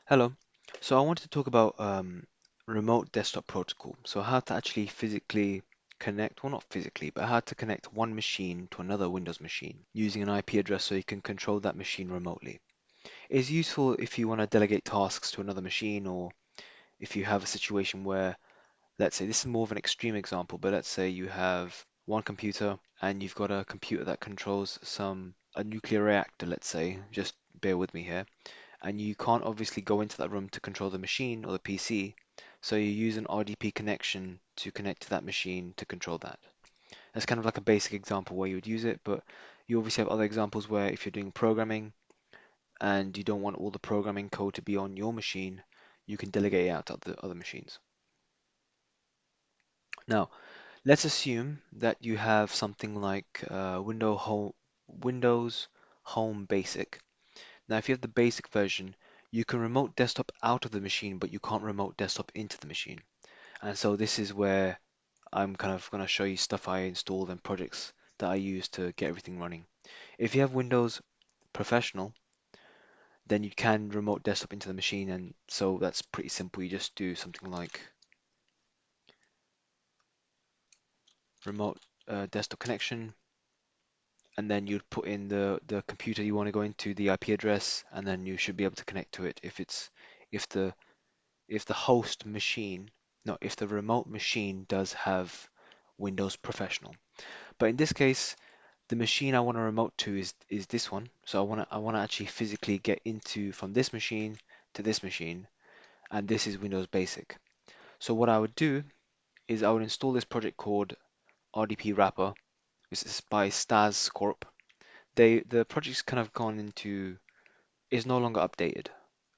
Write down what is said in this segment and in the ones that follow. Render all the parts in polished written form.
Hello. So I wanted to talk about remote desktop protocol. So how to actually physically connect, well, not physically, but how to connect one machine to another Windows machine using an IP address so you can control that machine remotely. It's useful if you want to delegate tasks to another machine or if you have a situation where, let's say, this is more of an extreme example, but let's say you have one computer and you've got a computer that controls a nuclear reactor, let's say, just bear with me here, and you can't obviously go into that room to control the machine or the PC, so you use an RDP connection to connect to that machine to control that. That's kind of like a basic example where you would use it, but you obviously have other examples where if you're doing programming and you don't want all the programming code to be on your machine, you can delegate it out to other machines. Now, let's assume that you have something like Windows Home Basic. Now, if you have the basic version, you can remote desktop out of the machine, but you can't remote desktop into the machine. And so this is where I'm kind of going to show you stuff I installed and projects that I use to get everything running. If you have Windows Professional, then you can remote desktop into the machine, and so that's pretty simple. You just do something like remote desktop connection, and then you'd put in the computer you want to go into, the IP address, and then you should be able to connect to it if the if the host machine, no, if the remote machine does have Windows Professional. But in this case, the machine I want to remote to is this one. So I want to actually physically get into from this machine to this machine, and this is Windows Basic. So what I would do is I would install this project called RDP Wrapper. This is by Stas Corp. The project's kind of gone into is no longer updated,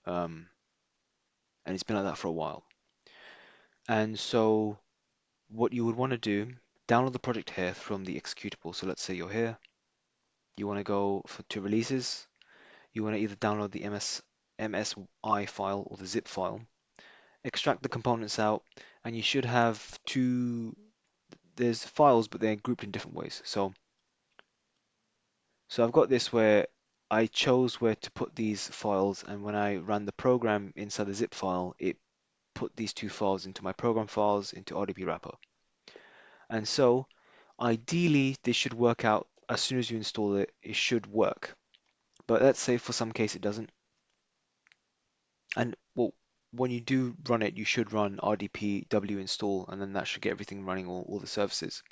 um, and it's been like that for a while. And so what you would want to do, download the project here from the executable. So let's say you're here, you want to go to releases, you want to either download the MSI file or the zip file, extract the components out, and you should have there's files, but they're grouped in different ways. So I've got this where I chose where to put these files, and when I ran the program inside the zip file, it put these two files into my program files into RDP Wrapper. And so ideally, this should work out as soon as you install it, it should work. But let's say for some case it doesn't. And well, when you do run it, you should run RDP W install, and then that should get everything running, all the services.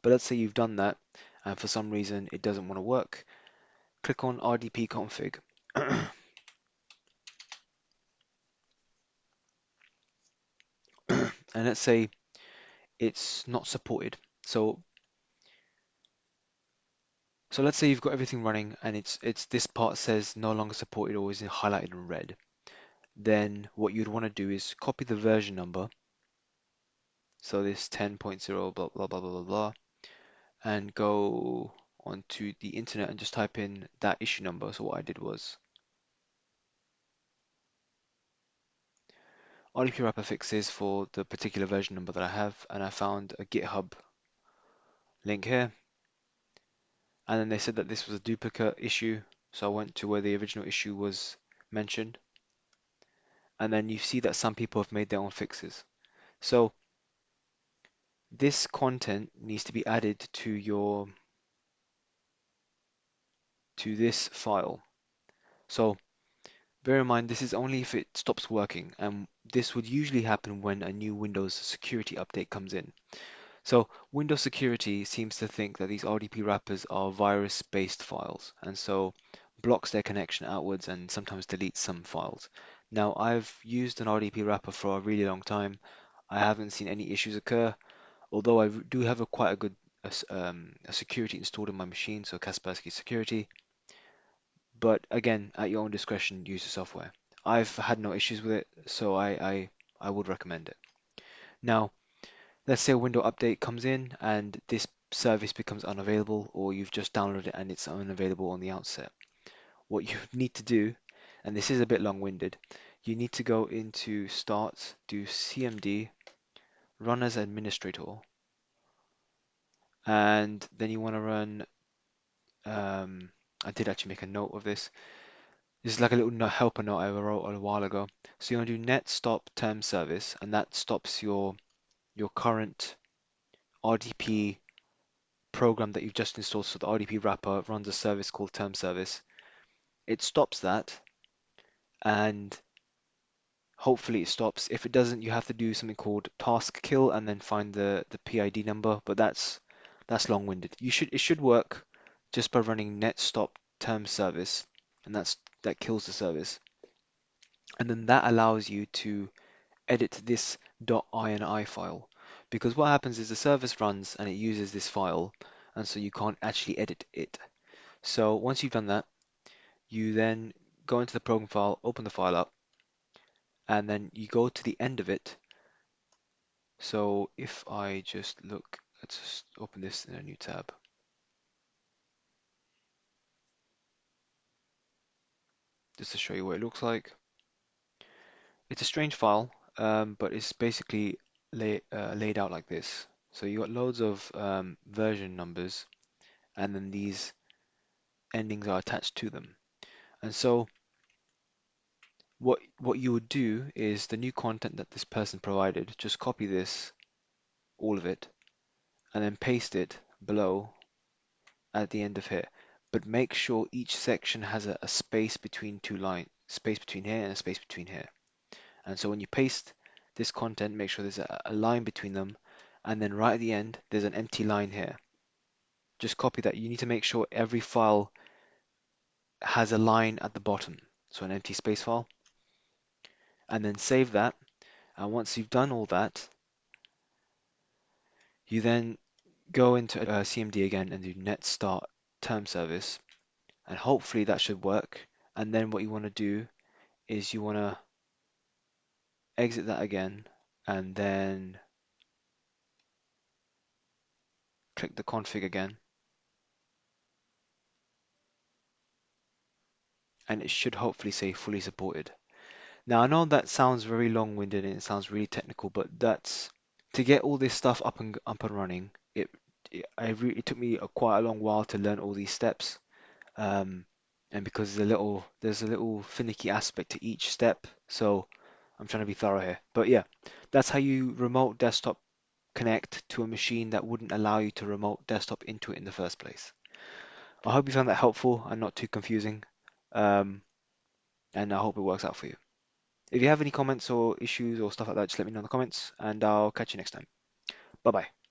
But let's say you've done that, and for some reason it doesn't want to work. Click on RDP config, and let's say it's not supported. So let's say you've got everything running, and it's this part says no longer supported or is highlighted in red. Then what you'd want to do is copy the version number, so this 10.0 blah blah blah blah blah blah, and go onto the internet and just type in that issue number. So what I did was RDP wrapper fixes for the particular version number that I have, and I found a GitHub link here, and then they said that this was a duplicate issue, so I went to where the original issue was mentioned, and then you see that some people have made their own fixes. So this content needs to be added to this file. So bear in mind, this is only if it stops working, and this would usually happen when a new Windows security update comes in. So Windows Security seems to think that these RDP wrappers are virus-based files, and so blocks their connection outwards and sometimes deletes some files. Now, I've used an RDP wrapper for a really long time. I haven't seen any issues occur, although I do have quite a good a security installed in my machine, so Kaspersky Security. But again, at your own discretion, use the software. I've had no issues with it, so I would recommend it. Now, let's say a window update comes in and this service becomes unavailable, or you've just downloaded it and it's unavailable on the outset. What you need to do, and this is a bit long-winded, you need to go into Start, do CMD, run as administrator, and then you want to run, I did actually make a note of this, This is like a little helper note I wrote a while ago. So you want to do net stop term service, and that stops your current RDP program that you've just installed. So the RDP wrapper runs a service called term service. It stops that, and hopefully it stops. If it doesn't, you have to do something called task kill and then find the PID number, but that's long-winded. It should work just by running net stop term service, and that kills the service. And then that allows you to edit this .ini file. Because what happens is the service runs and it uses this file, and so you can't actually edit it. So once you've done that, you then go into the program file, open the file up, and then you go to the end of it. So if I just look, let's just open this in a new tab, just to show you what it looks like. It's a strange file, but it's basically laid out like this. So you got loads of version numbers, and then these endings are attached to them. And so what you would do is the new content that this person provided, just copy this, all of it, and then paste it below at the end of here. But make sure each section has a space between two lines, space between here and a space between here. And so when you paste this content, make sure there's a line between them, and then right at the end, there's an empty line here. Just copy that. You need to make sure every file has a line at the bottom, so an empty space file, and then save that. And once you've done all that, you then go into CMD again and do net start term service, and hopefully that should work. And then what you want to do is you want to exit that again, and then click the config again, and it should hopefully say fully supported. Now I know that sounds very long-winded and it sounds really technical, but that's to get all this stuff up and running. It took me quite a long while to learn all these steps. Um, and because there's a little finicky aspect to each step, so I'm trying to be thorough here. But yeah, that's how you remote desktop connect to a machine that wouldn't allow you to remote desktop into it in the first place. I hope you found that helpful and not too confusing, um, and I hope it works out for you. If you have any comments or issues or stuff like that, just let me know in the comments, and I'll catch you next time. Bye bye.